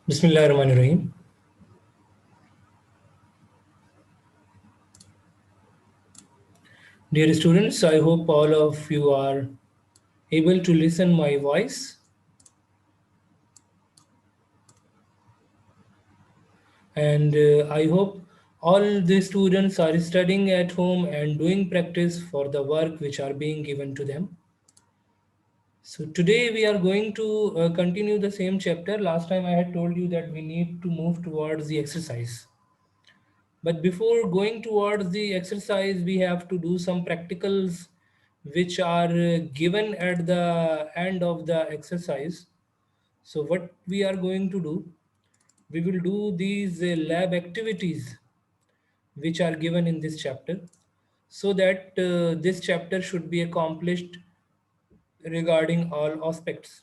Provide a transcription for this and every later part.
Bismillahirrahmanirrahim. Dear students, I hope all of you are able to listen my voice, and I hope all the students are studying at home and doing practice for the work which are being given to them. So today we are going to continue the same chapter. Last time I had told you that we need to move towards the exercise. But before going towards the exercise, we have to do some practicals which are given at the end of the exercise. So what we are going to do, we will do these lab activities which are given in this chapter, so that this chapter should be accomplished regarding all aspects.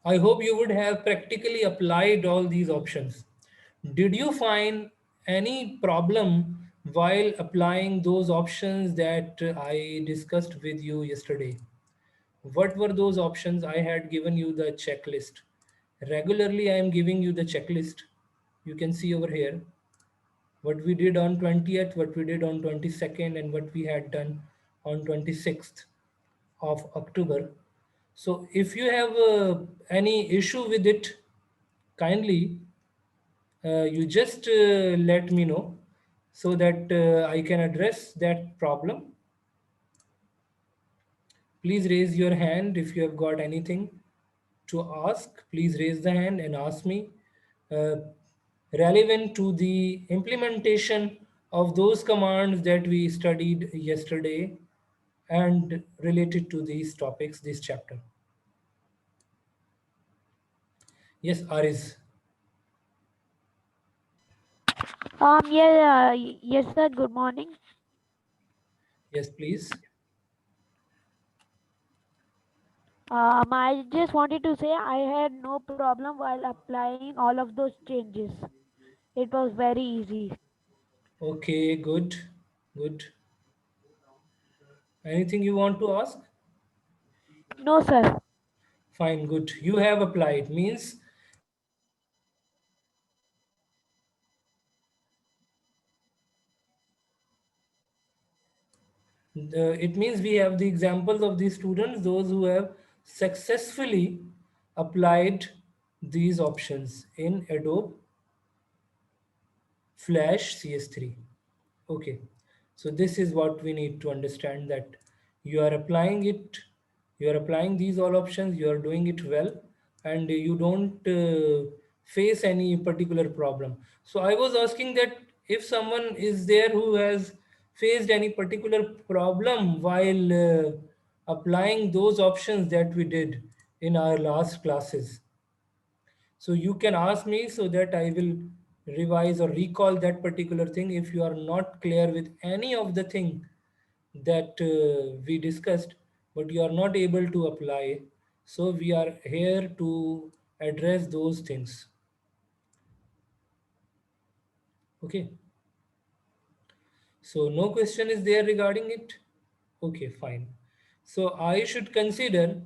I hope you would have practically applied all these options. Did you find any problem while applying those options that I discussed with you yesterday? What were those options? I had given you the checklist. Regularly, I am giving you the checklist. You can see over here what we did on 20th, what we did on 22nd, and what we had done on 26th of October. So if you have any issue with it, kindly you just let me know so that I can address that problem. Please raise your hand if you have got anything to ask. Please raise the hand and ask me. Uh, Relevant to the implementation of those commands that we studied yesterday and related to these topics, this chapter. Yes, Aris. Yes, sir. Good morning. Yes, please. I just wanted to say I had no problem while applying all of those changes. It was very easy. Okay, good. Good. Anything you want to ask? No, sir. Fine, good. You have applied means it means we have the examples of these students, those who have successfully applied these options in Adobe Flash CS3. Okay, so this is what we need to understand, that you are applying it, you are applying these all options, you are doing it well, and you don't face any particular problem. So I was asking that if someone is there who has faced any particular problem while applying those options that we did in our last classes, so you can ask me so that I will revise or recall that particular thing. If you are not clear with any of the thing that we discussed, but you are not able to apply, so we are here to address those things. Okay. So no question is there regarding it. Okay, fine. So I should consider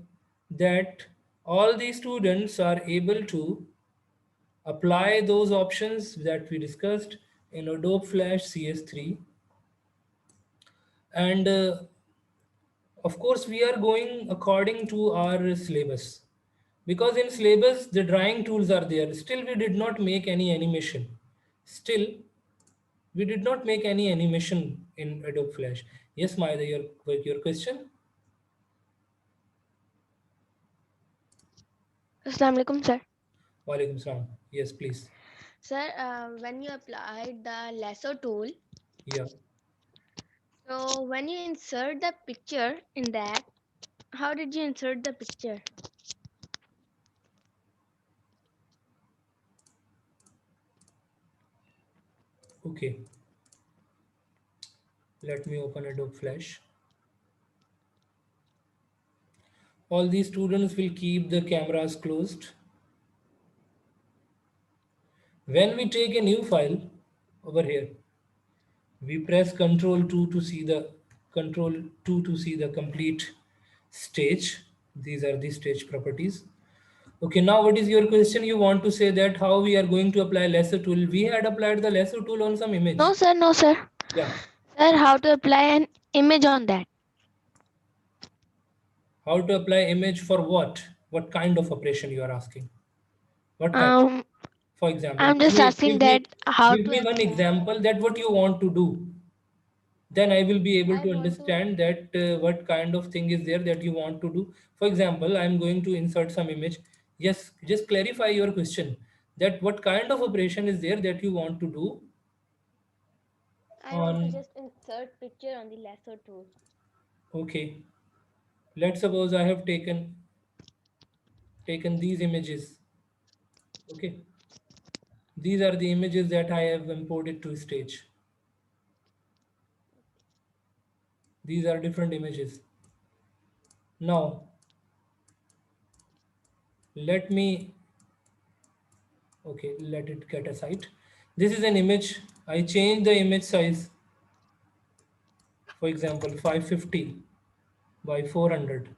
that all the students are able to apply those options that we discussed in Adobe Flash CS3. And of course, we are going according to our syllabus. Because in syllabus, the drawing tools are there. Still, we did not make any animation. Still, we did not make any animation in Adobe Flash. Yes, Maida, your question? Assalamu alaikum, sir. Walaikum salam. Yes, please. Sir, when you applied the lasso tool, Yeah. so when you insert the picture in that, how did you insert the picture? Okay. Let me open Adobe Flash. All these students will keep the cameras closed. When we take a new file over here, we press Control 2 to see the Control 2 to see the complete stage. These are the stage properties. Okay, now what is your question? You want to say that how we are going to apply lasso tool? We had applied the lasso tool on some image. No, sir, no, sir. Yeah. Sir, how to apply an image on that? How to apply image for what? What kind of operation you are asking? What kind? Um, For example, I'm just asking that how give to me one apply. example that what you want to do. Then I will be able I to want to. understand that what kind of thing is there that you want to do. For example, I am going to insert some image. Yes, just clarify your question that what kind of operation is there that you want to do I want to on. just insert picture on the lasso tool. Okay, let's suppose I have taken these images. Okay, these are the images that I have imported to stage. These are different images. Now let me, okay, let it get aside. This is an image. I change the image size, for example 550 by 400.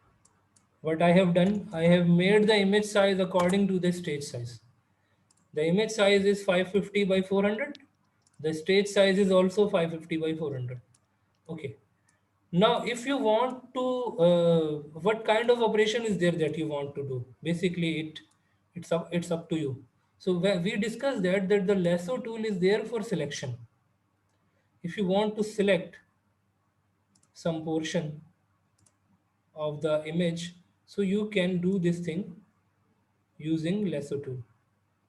What I have done, I have made the image size according to the stage size. The image size is 550 by 400. The stage size is also 550 by 400. Okay. Now, if you want to, what kind of operation is there that you want to do? Basically, it's up to you. So we discussed that the lasso tool is there for selection. If you want to select some portion of the image, so you can do this thing using lasso tool.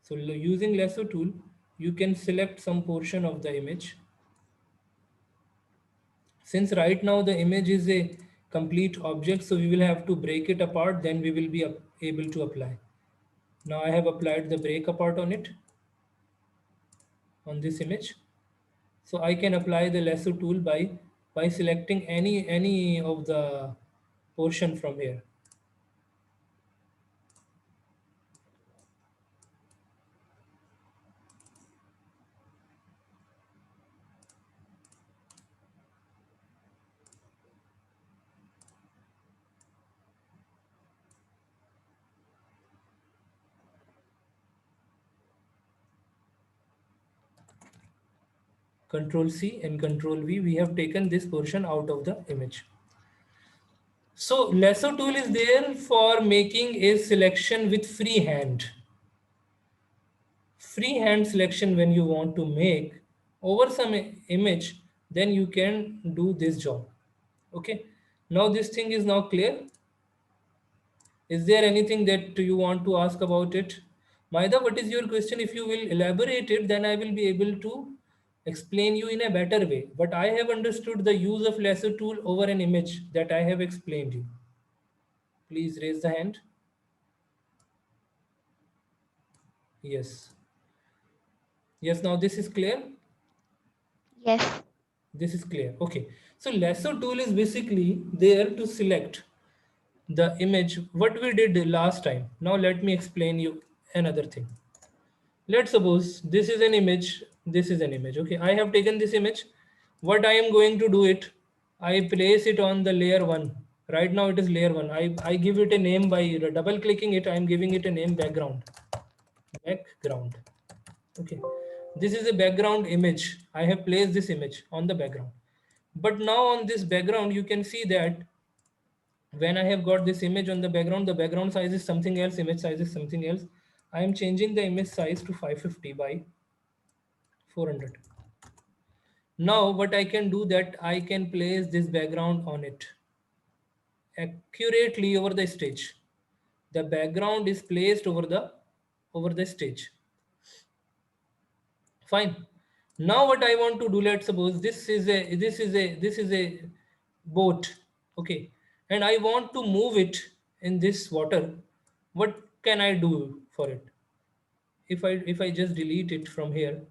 So using lasso tool, you can select some portion of the image. Since right now the image is a complete object, so we will have to break it apart, then we will be able to apply. Now I have applied the break apart on it, on this image. So I can apply the lasso tool by selecting any of the portion from here. Control C and Control V, we have taken this portion out of the image. So lasso tool is there for making a selection with free hand. Free hand selection when you want to make over some image, then you can do this job. Okay. Now this thing is now clear. Is there anything that you want to ask about it? Maida, what is your question? If you will elaborate it, then I will be able to explain you in a better way. But I have understood the use of lasso tool over an image that I have explained you. Please raise the hand. Yes. Yes, now this is clear. Yes. This is clear. Okay. So lasso tool is basically there to select the image what we did last time. Now let me explain you another thing. Let's suppose this is an image, this is an image. Okay, I have taken this image. What I am going to do it, I place it on the layer 1. Right now it is layer 1. I give it a name by double clicking it. I am giving it a name background. Background. Okay, this is a background image. I have placed this image on the background. But now on this background you can see that when I have got this image on the background size is something else, image size is something else. I am changing the image size to 550 by 400. Now what I can do that I can place this background on it accurately over the stage. The background is placed over the stage. Fine. Now what I want to do, let's suppose this is a boat. Okay, and I want to move it in this water. What can I do for it? If I just delete it from here,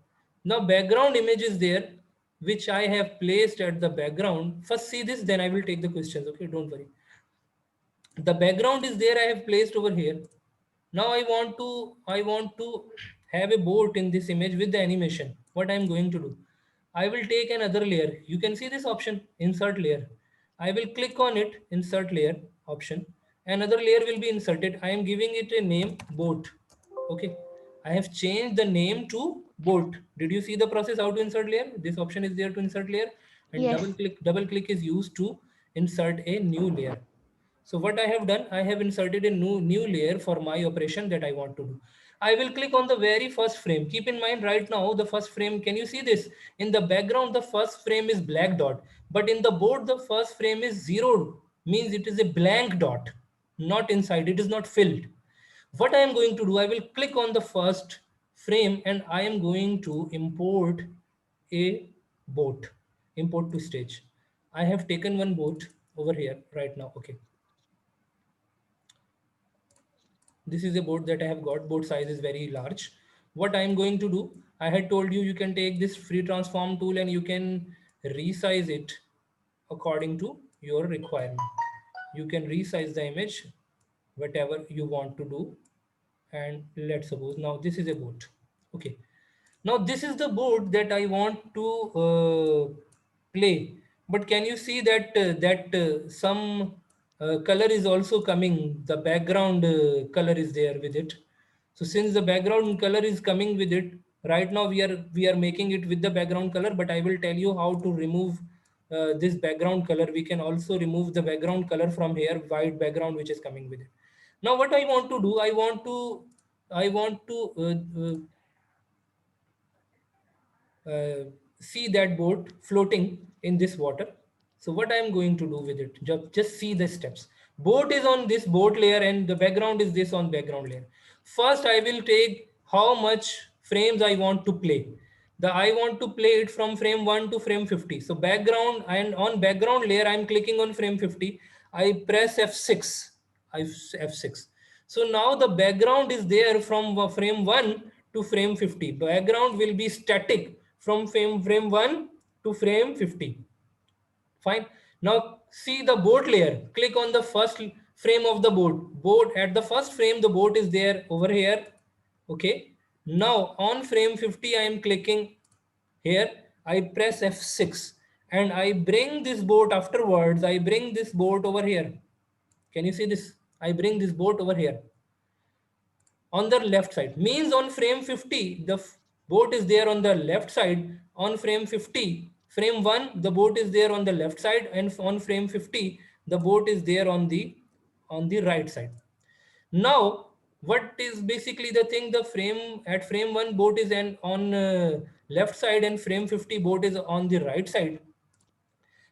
now background image is there, which I have placed at the background. First see this, then I will take the questions. Okay, don't worry. The background is there, I have placed over here. Now I want to have a boat in this image with the animation. What I am going to do, I will take another layer. You can see this option, insert layer. I will click on it, insert layer option, another layer will be inserted. I am giving it a name, boat. Okay, I have changed the name to boat. Did you see the process how to insert layer? This option is there to insert layer, and Yes. double click is used to insert a new layer. So what I have done, I have inserted a new layer for my operation that I want to do. I will click on the very first frame. Keep in mind right now the first frame, can you see this? In the background, the first frame is black dot, but in the board, the first frame is zero, means it is a blank dot, not inside, it is not filled. What I am going to do, I will click on the first frame and I am going to import a boat, import to stage. I have taken one boat over here right now. Okay. This is a board that I have got. Board size is very large. What I am going to do, I had told you, you can take this free transform tool and you can resize it according to your requirement. You can resize the image, whatever you want to do. And let's suppose now this is a board. Okay. Now this is the board that I want to play. But can you see that some color is also coming? The background color is there with it. So since the background color is coming with it, right now we are making it with the background color. But I will tell you how to remove this background color. We can also remove the background color from here, white background which is coming with it. Now what I want to do, I want to see that boat floating in this water. So what I am going to do with it, just see the steps. Boat is on this boat layer and the background is this on background layer. First, I will take how much frames I want to play. I want to play it from frame 1 to frame 50. So background, and on background layer, I'm clicking on frame 50. I press F6. F6. So now the background is there from frame 1 to frame 50. Background will be static from frame 1 to frame 50. Fine. Now see the boat layer. Click on the first frame of the boat. Boat at the first frame, the boat is there over here. Okay. Now on frame 50, I am clicking here. I press F6 and I bring this boat afterwards. I bring this boat over here. Can you see this? I bring this boat over here on the left side. Means on frame 50, the boat is there on the left side. On frame 50, frame 1, the boat is there on the left side, and on frame 50, the boat is there on the right side. Now, what is basically the thing? The frame at frame 1 boat is on left side and frame 50 boat is on the right side.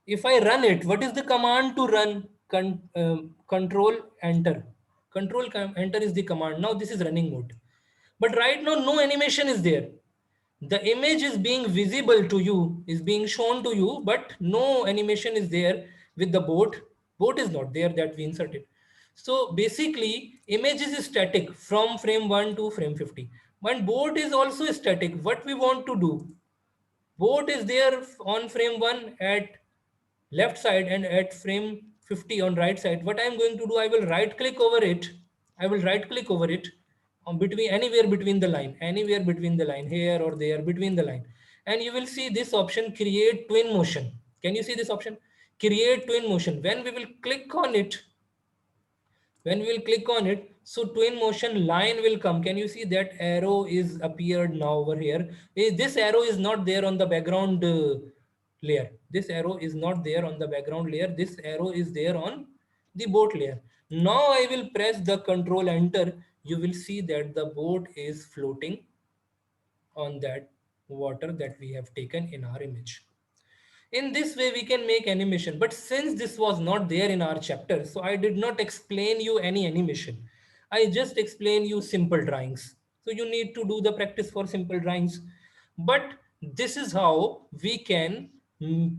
If I run it, what is the command to run? Control enter. Enter is the command. Now this is running mode. But right now, no animation is there. The image is being visible to you, is being shown to you, but no animation is there with the boat. Boat is not there that we inserted. So basically, image is static from frame 1 to frame 50. But boat is also static. What we want to do? Boat is there on frame 1 at left side and at frame 50 on right side. What I'm going to do, I will right click over it. I will right click over it on between anywhere between the line here or there between the line. And you will see this option, create twin motion. Can you see this option? Create twin motion. When we will click on it, so twin motion line will come. Can you see that arrow is appeared now over here? This arrow is not there on the background layer. This arrow is not there on the background layer. This arrow is there on the boat layer. Now I will press the control enter. You will see that the boat is floating on that water that we have taken in our image. In this way, we can make animation. But since this was not there in our chapter, so I did not explain you any animation. I just explain you simple drawings. So you need to do the practice for simple drawings. But this is how we can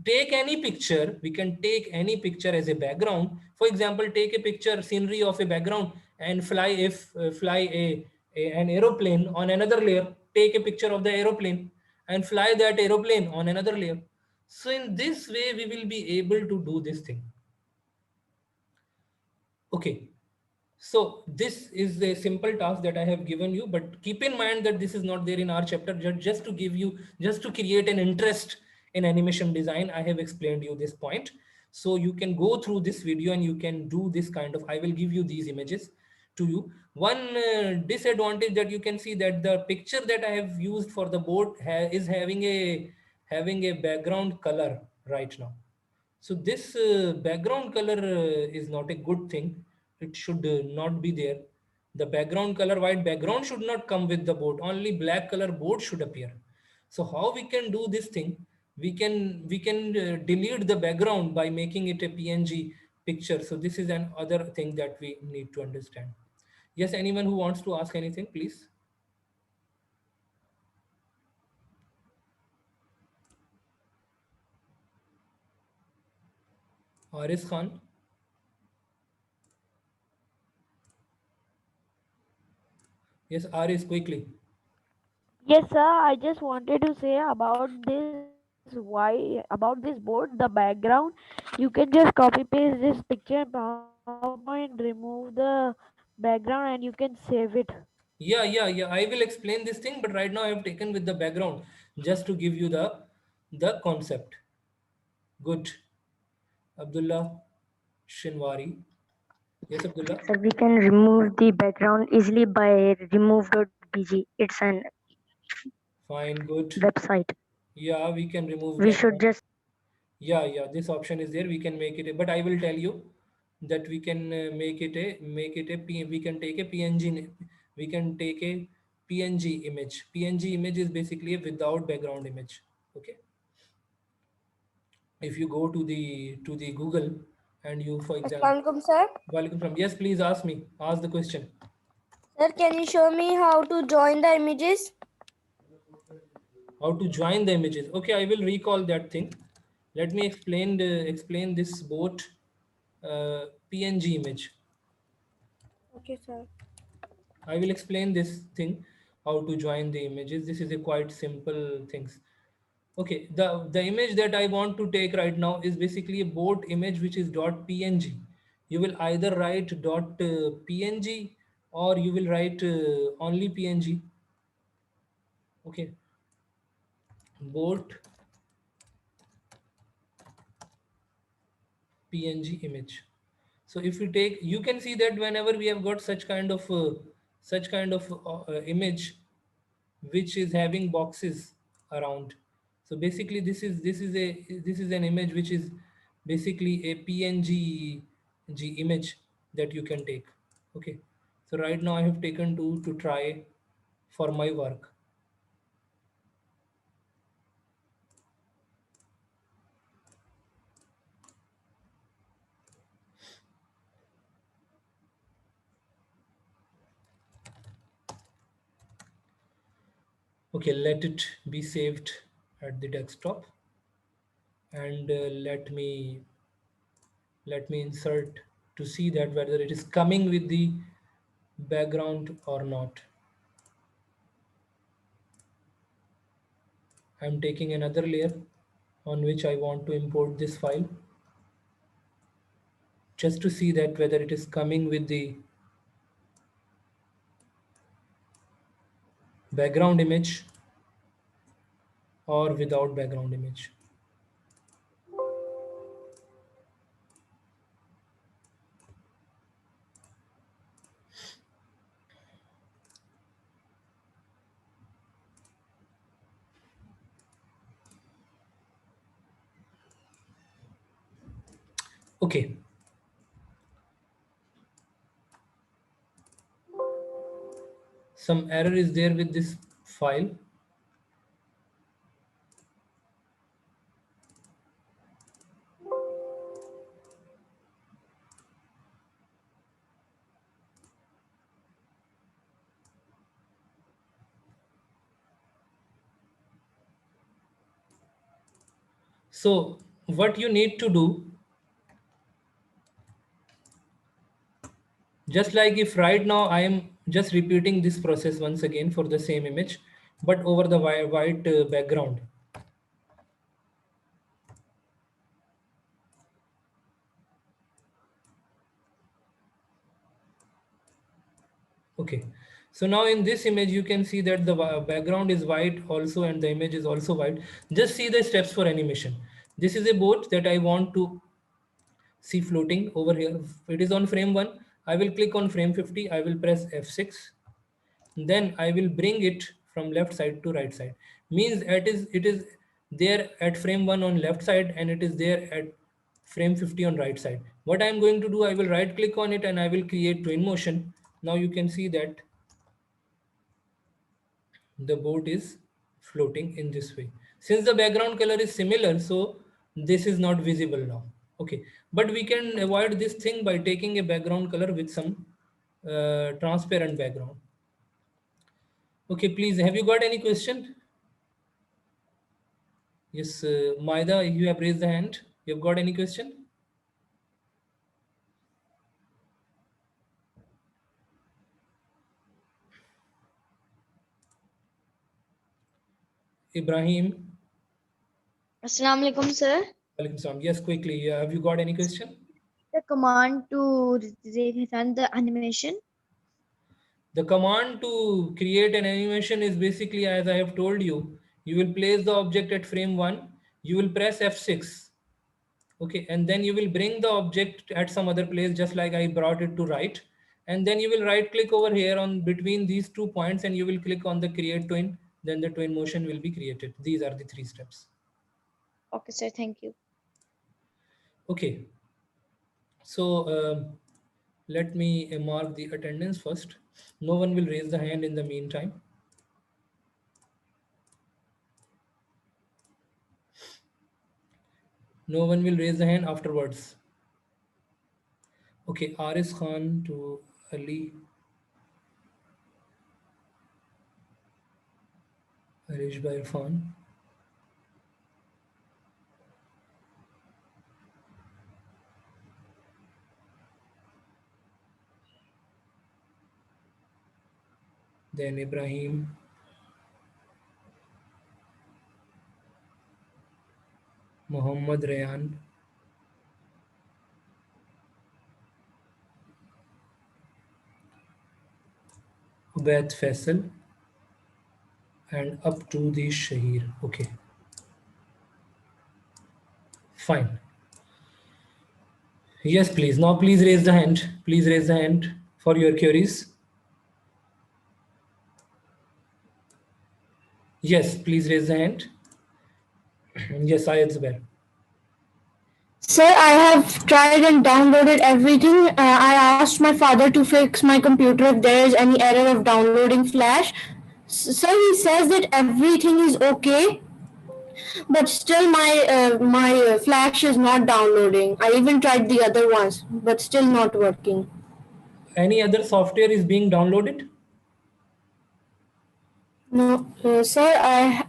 take any picture. We can take any picture as a background. For example, take a picture, scenery of a background and fly an aeroplane on another layer. Take a picture of the aeroplane and fly that aeroplane on another layer. So in this way, we will be able to do this thing. Okay. So this is a simple task that I have given you, but keep in mind that this is not there in our chapter. Just to give you, just to create an interest in animation design, I have explained you this point. So you can go through this video and you can do this kind of, I will give you these images to you. One disadvantage that you can see, that the picture that I have used for the board is having a background color right now. So this background color is not a good thing. It should not be there. The background color, white background should not come with the board. Only black color board should appear. So how we can do this thing? We can delete the background by making it a PNG picture. So this is an other thing that we need to understand. Yes, anyone who wants to ask anything, please. Aris Khan. Yes, Aris, quickly. Yes, sir. I just wanted to say about this, why about this board, the background. You can just copy paste this picture in PowerPoint, remove the background, and you can save it. Yeah. I will explain this thing, but right now I have taken with the background just to give you the concept. Good. Abdullah Shinwari. Yes, Abdullah. So we can remove the background easily by remove.bg. It's an Fine, good. website. Yeah, we can remove We that should one. just Yeah. This option is there. We can make it, but I will tell you that we can we can take a we can take a PNG image. PNG image is basically a without background image. Okay. If you go to the Google and you, for example, Assalamualaikum, sir. welcome from, yes, please ask me, ask the question. Sir, can you show me how to join the images? How to join the images? Okay, I will recall that thing. Let me explain this boat PNG image. Okay, sir. I will explain this thing, how to join the images. This is a quite simple things. Okay, the image that I want to take right now is basically a boat image which is .png. You will either write .png or you will write only PNG. Okay, boat PNG image. So if you take, you can see that whenever we have got such kind of image which is having boxes around. So basically this is an image which is basically a PNG image that you can take. Okay. So right now I have taken two to try for my work. Okay, let it be saved at the desktop, and let me insert to see that whether it is coming with the background or not. I'm taking another layer on which I want to import this file just to see that whether it is coming with the background image or without background image. Okay. Some error is there with this file. So what you need to do, just like if right now I am just repeating this process once again for the same image, but over the white background. Okay, so now in this image you can see that the background is white also and the image is also white. Just see the steps for animation. This is a boat that I want to See floating over here. It is on frame 1. I will click on frame 50. I will press F6. Then I will bring it from left side to right side. Means it is there at frame 1 on left side and it is there at frame 50 on right side. What I am going to do, I will right click on it and I will create twin motion. Now you can see that the boat is floating in this way. Since the background color is similar, so this is not visible now. Okay, but we can avoid this thing by taking a background color with some transparent background. Okay, please, have you got any question? Yes, Maida, you have raised the hand. You have got any question? Ibrahim, Assalamu alaikum, sir. Walaikum salam. Yes, quickly. Have you got any question? The command to run the animation. The command to create an animation is basically, as I have told you, you will place the object at frame 1, you will press F6. Okay, and then you will bring the object at some other place, just like I brought it to right. And then you will right click over here on between these 2 points and you will click on the create twin. Then the twin motion will be created. These are the 3 steps. Okay, sir. Thank you. Okay. So let me mark the attendance first. No one will raise the hand in the meantime. No one will raise the hand afterwards. Okay, Aris Khan to Ali. Arish Irfan. Then Ibrahim. Muhammad Rayan. Ubaid Faisal. And up to the Shahir. Okay. Fine. Yes, please. Now please raise the hand. Please raise the hand for your queries. Yes, please raise the hand. Yes, Ayat Zubair. Sir, I have tried and downloaded everything. I asked my father to fix my computer if there is any error of downloading Flash. Sir, he says that everything is okay, but still my Flash is not downloading. I even tried the other ones, but still not working. Any other software is being downloaded? No, sir,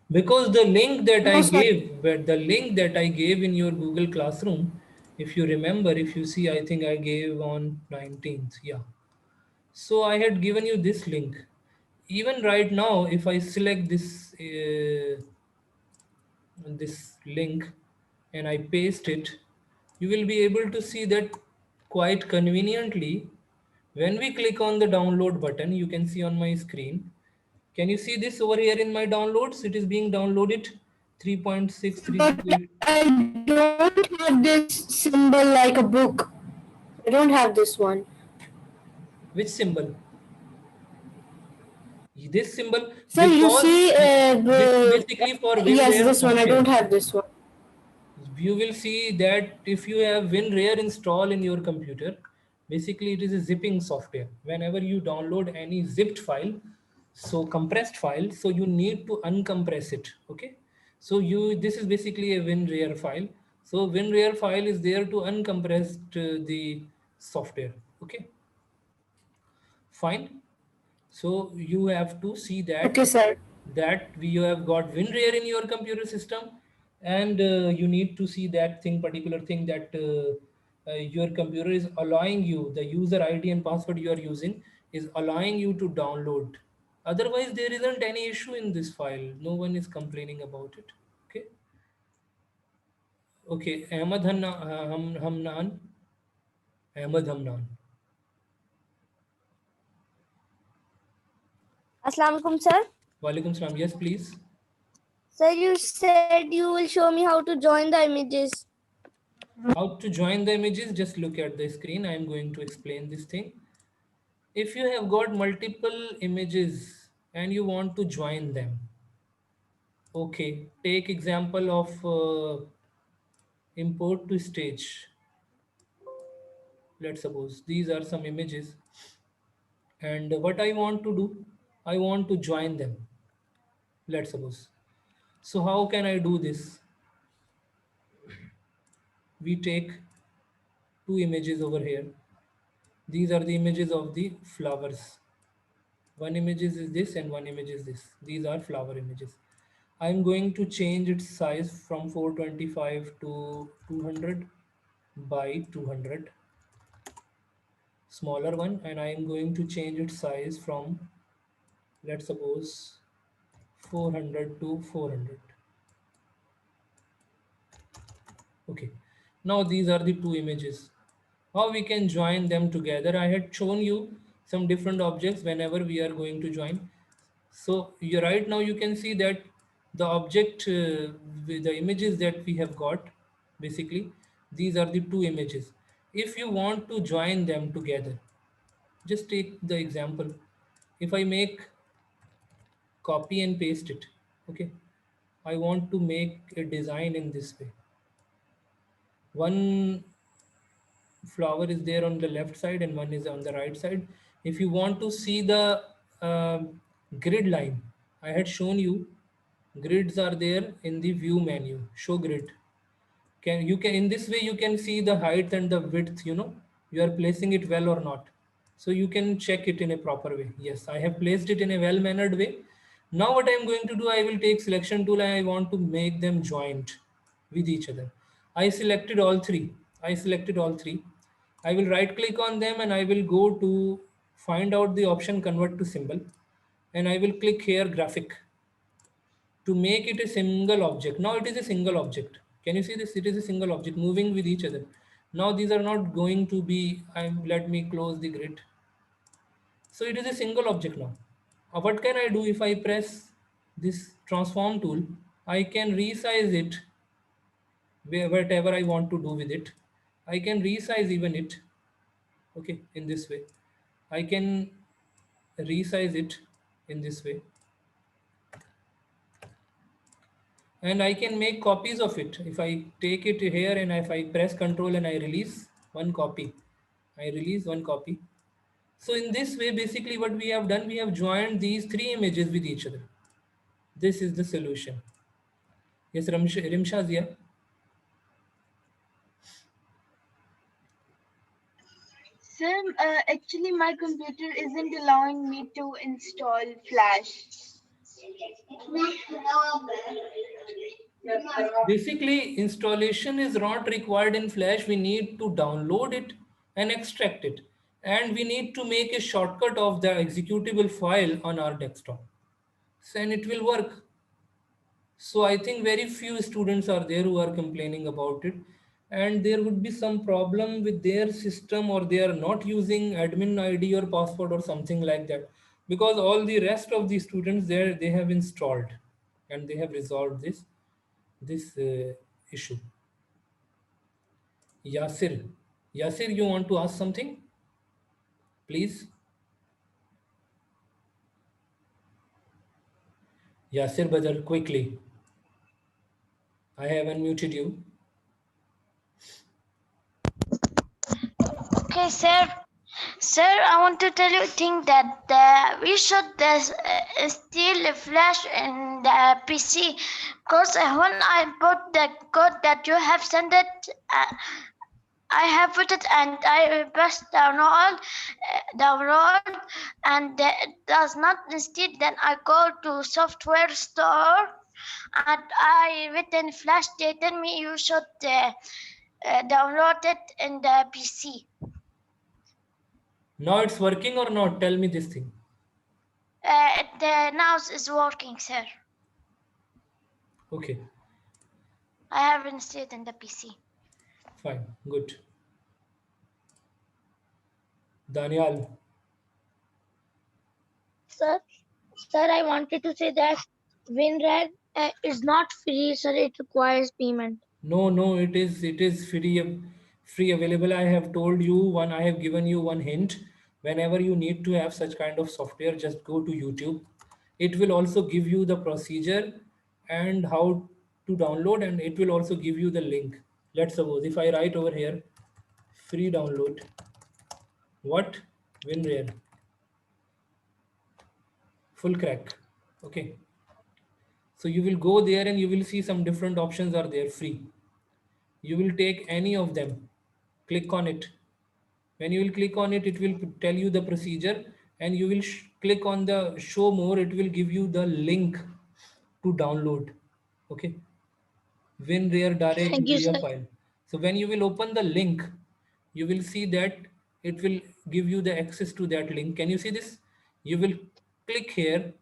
Because the link that no, I sir. gave, but the link that I gave in your Google Classroom, if you remember, if you see, I think I gave on 19th. Yeah. So I had given you this link. Even right now, if I select this link and I paste it, you will be able to see that quite conveniently. When we click on the download button, you can see on my screen. Can you see this over here in my downloads? It is being downloaded 3.6, But I don't have this symbol like a book. I don't have this one. Which symbol? This symbol, Sir, you because see, this is basically for yes, WinRAR this one. I don't software. have this one. You will see that if you have WinRAR installed in your computer, basically it is a zipping software. Whenever you download any zipped file, so compressed file, so you need to uncompress it. Okay, so this is basically a WinRAR file. So WinRAR file is there to uncompress the software. Okay, fine. So you have to see that Okay, sir. that you have got WinRAR in your computer system, and you need to see that particular thing that your computer is allowing you, the user ID and password you are using is allowing you to download. Otherwise, there isn't any issue in this file. No one is complaining about it. Okay. Okay. Hamnan. Ahmad Hamnan. Assalamu alaikum, sir. Walaikum salam. Yes, please. Sir, you said you will show me how to join the images. How to join the images? Just look at the screen. I am going to explain this thing. If you have got multiple images and you want to join them, okay, take example of import to stage. Let's suppose these are some images, and what I want to do, I want to join them. Let's suppose. So how can I do this? We take two images over here. These are the images of the flowers. One image is this and one image is this. These are flower images. I'm going to change its size from 425 to 200 by 200, smaller one, and I am going to change its size from, let's suppose, 400 to 400. Okay, now these are the two images. How we can join them together? I had shown you some different objects whenever we are going to join. So you right now you can see that the object, with the images that we have got, basically these are the two images. If you want to join them together, just take the example. If I make copy and paste it, okay, I want to make a design in this way. One flower is there on the left side and one is on the right side. If you want to see the grid line, I had shown you grids are there in the view menu. Show grid. Can in this way you can see the height and the width, you are placing it well or not. So you can check it in a proper way. Yes, I have placed it in a well mannered way. Now what I am going to do, I will take selection tool and I want to make them joint with each other. I selected all three. I will right click on them and I will go to find out the option convert to symbol, and I will click here graphic to make it a single object. Now it is a single object. Can you see this? It is a single object moving with each other. Now these are not going to be, let me close the grid. So it is a single object now. What can I do if I press this transform tool? I can resize it whatever I want to do with it. I can resize even it. Okay, in this way. I can resize it in this way. And I can make copies of it. If I take it here and if I press control and I release one copy, I release one copy. So in this way, basically what we have done, we have joined these three images with each other. This is the solution. Yes, Rimshaz, yeah. Sir, actually my computer isn't allowing me to install Flash. Basically, installation is not required in Flash. We need to download it and extract it. And we need to make a shortcut of the executable file on our desktop. So, and it will work. So I think very few students are there who are complaining about it, and there would be some problem with their system, or they are not using admin ID or password or something like that, because all the rest of the students there, they have installed and they have resolved this issue. Yasir, you want to ask something, please? Yasir Badar, quickly. I have unmuted you. Okay, sir. Sir, I want to tell you a thing that we should steal the flash in the PC, because when I put the code that you have sent it, I have put it and I press download, and it does not instead. Then I go to software store, and I written flash. They tell me you should download it in the PC. Now it's working or not? Tell me this thing. The mouse is working, sir. Okay, I have installed in the PC. fine, good. Daniel. Sir, I wanted to say that WinRAR is not free, sir. It requires payment. No, it is free available. I have told you one, I have given you one hint. Whenever you need to have such kind of software, just go to YouTube. It will also give you the procedure and how to download, and it will also give you the link. Let's suppose if I write over here free download, what? WinRare, full crack. Okay. So you will go there and you will see some different options are there free. You will take any of them, click on it. When you will click on it, it will tell you the procedure, and you will click on the show more. It will give you the link to download. Okay. WinRare direct Thank you, media sir. file. So when you will open the link, you will see that it will give you the access to that link. Can you see this? You will click here.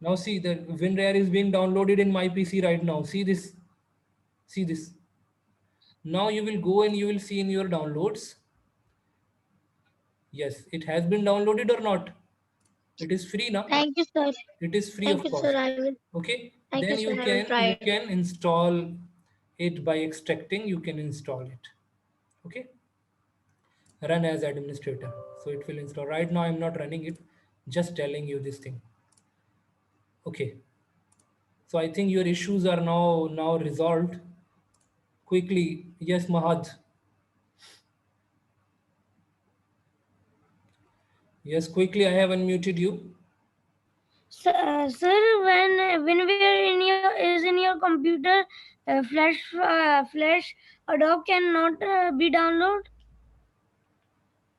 Now see that WinRare is being downloaded in my PC right now. See this. See this. Now you will go and you will see in your downloads. Yes, it has been downloaded or not. It is free now. Thank you, sir. It is free Thank of you, sir. cost. I will. Okay. Thank you, Then sir. you I will can try you it. can install it by extracting. You can install it. Okay. Run as administrator. So it will install. Right now I'm not running it. Just telling you this thing. Okay. So I think your issues are now resolved quickly. Yes, Mahad. Yes, quickly. I have unmuted you. Sir, when we are in your is in your computer, Flash Adobe cannot be download.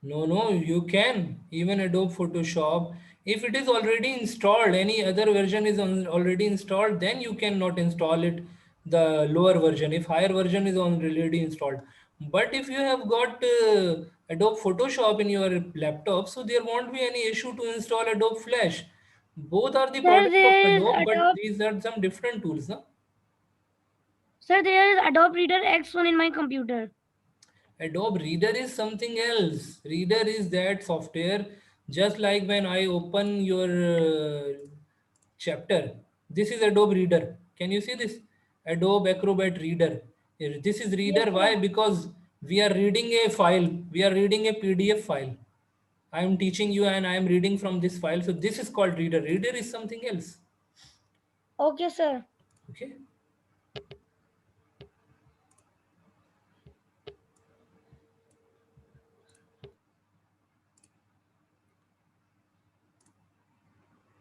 No, you can. Even Adobe Photoshop. If it is already installed, any other version is already installed, then you cannot install it, the lower version. If higher version is already installed. But if you have got Adobe Photoshop in your laptop, so there won't be any issue to install Adobe Flash. Both are the Sir, products of there is Adobe, but Adobe. these are some different tools. No? Sir, there is Adobe Reader X1 in my computer. Adobe Reader is something else. Reader is that software, just like when I open your chapter. This is Adobe Reader. Can you see this? Adobe Acrobat Reader. This is Yes, Reader. sir. Why? Because we are reading a file. We are reading a PDF file. I am teaching you and I am reading from this file. So this is called Reader. Reader is something else. Okay, sir. Okay.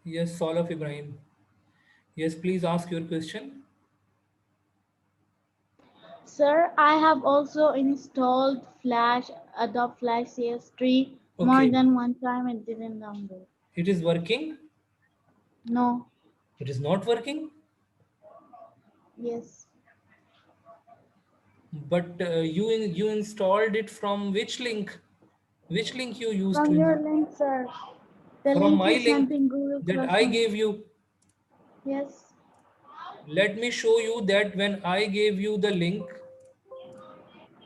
Yes, Solaf Ibrahim. Yes, please ask your question. Sir, I have also installed Flash, Adobe Flash CS3 more Okay. than one time. It didn't download. It is working. No. It is not working. Yes. But you installed it from which link? Which link you used From to your install? link, sir. The From link my you link sent in Google that I Classroom. gave you. Yes. Let me show you that when I gave you the link,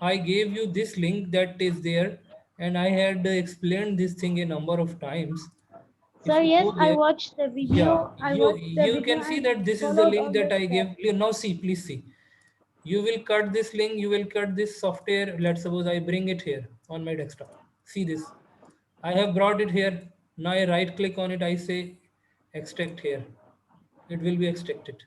I gave you this link that is there, and I had explained this thing a number of times. Sir, If you yes, go I there, watched the yeah, video. I you watched the you video can see and that this is the followed link all that the I steps. gave. Now see, please see. You will cut this link, you will cut this software. Let's suppose I bring it here on my desktop. See this. I have brought it here. Now I right click on it. I say extract here. It will be extracted.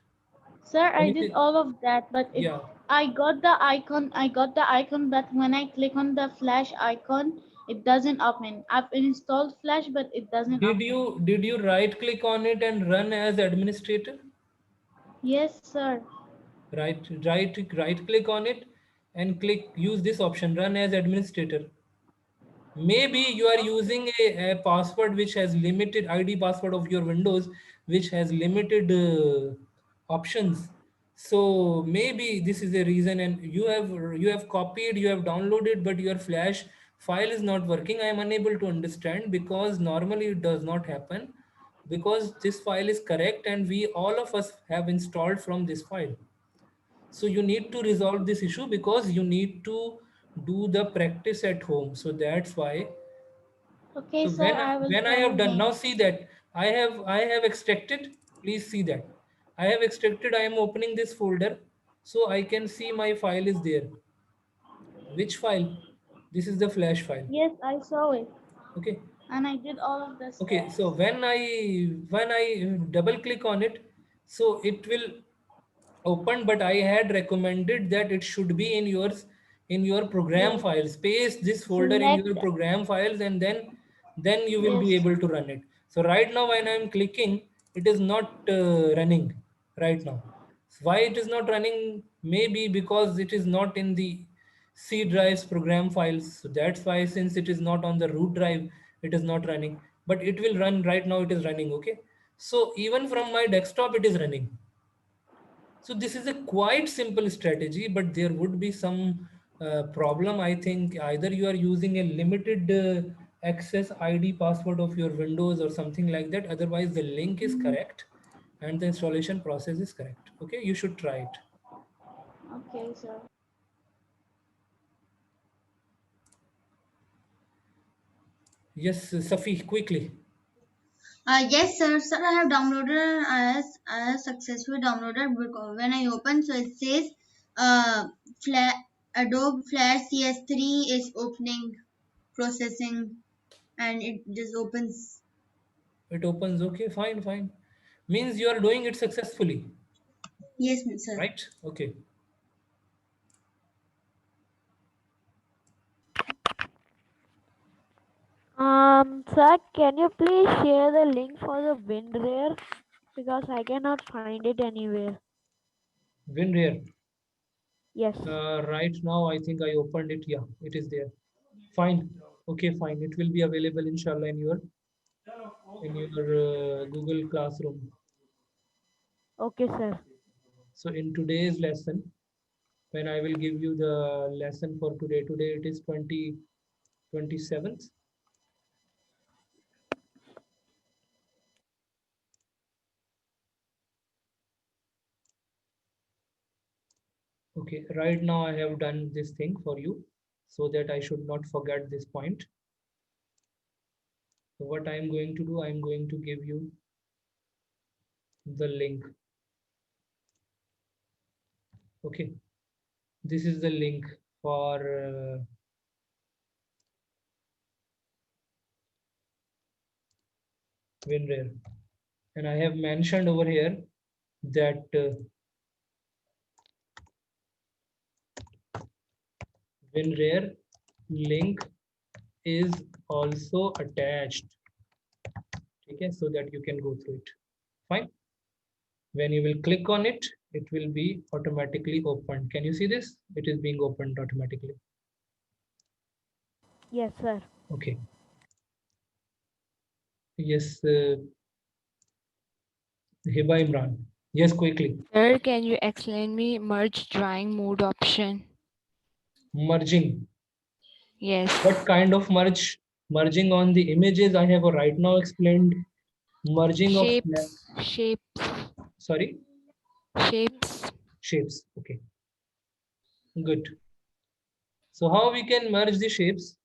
Sir, Can I you did see? all of that, but Yeah. I got the icon. I got the icon, but when I click on the Flash icon, it doesn't open. I've installed Flash, but it doesn't Did open. you right click on it and run as administrator? Yes, sir. Right click on it and click use this option, run as administrator. Maybe you are using a password which has limited ID password of your Windows, which has limited options. So maybe this is a reason, and you have copied, you have downloaded, but your Flash file is not working. I am unable to understand because normally it does not happen, because this file is correct and we all of us have installed from this file. So you need to resolve this issue because you need to do the practice at home. So that's why. Okay, So sir, I will when I try have done, now again. see that I have extracted. Please see that I have extracted. I am opening this folder. So I can see my file is there. Which file? This is the flash file. Yes, I saw it. Okay. And I did all of the Okay, steps. so when I double click on it, so it will open, but I had recommended that it should be in your program Yes. files. Paste this folder in Select. your program files, and then you will be Yes. able to run it. So right now when I'm clicking, it is not running right now. Why it is not running? Maybe because it is not in the C drive's program files. So that's why, since it is not on the root drive, it is not running. But it will run. Right now it is running. Okay. So even from my desktop, it is running. So this is a quite simple strategy, but there would be some problem. I think either you are using a limited access ID password of your Windows or something like that. Otherwise, the link is correct and the installation process is correct. Okay, you should try it. Okay, sir. Yes, Safi, quickly. Yes, sir. Sir, I have downloaded as successfully downloaded because when I open, so it says Adobe Flash CS3 is opening, processing, and it just opens. It opens. Okay, fine, fine. Means you are doing it successfully, Yes, sir. right? Okay. Sir, can you please share the link for the WinRAR? Because I cannot find it anywhere. WinRAR. Yes. Right now, I think I opened it. Yeah, it is there. Fine. Okay, fine. It will be available, inshallah, in your Google Classroom. Okay, sir. So in today's lesson, when I will give you the lesson for today, it is 27th. Okay, right now I have done this thing for you so that I should not forget this point. So what I am going to do, I am going to give you the link. Okay, this is the link for WinRAR, and I have mentioned over here that WinRAR link is also attached. Okay, so that you can go through it. Fine. When you will click on it, it will be automatically opened. Can you see this? It is being opened automatically. Yes, sir. Okay. Yes, Hiba Imran. Yes, quickly. Sir, can you explain me merge drawing mode option? Merging. Yes. What kind of merge? Merging on the images I have right now explained. Merging Shapes. of Shapes. sorry. Shapes. Shapes. Okay. Good. So how we can merge the shapes?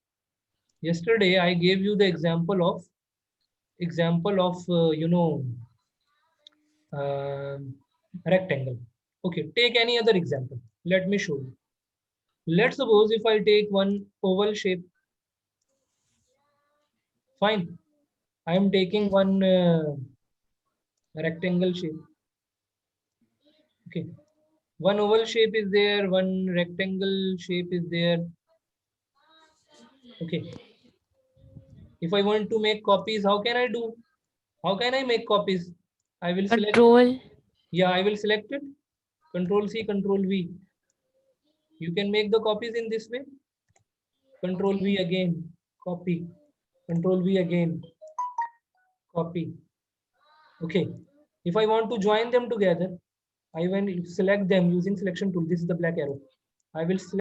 Yesterday I gave you the example of rectangle. Okay, take any other example. Let me show you. Let's suppose if I take one oval shape. Fine. I am taking one rectangle shape. Okay. One oval shape is there, one rectangle shape is there. Okay. If I want to make copies, how can I do? How can I make copies? I will select. Control. Yeah, I will select it. Control C, Control V. You can make the copies in this way. Control V again, copy. Control V again, copy. Okay. If I want to join them together, I will select them using selection tool. This is the black arrow. I will select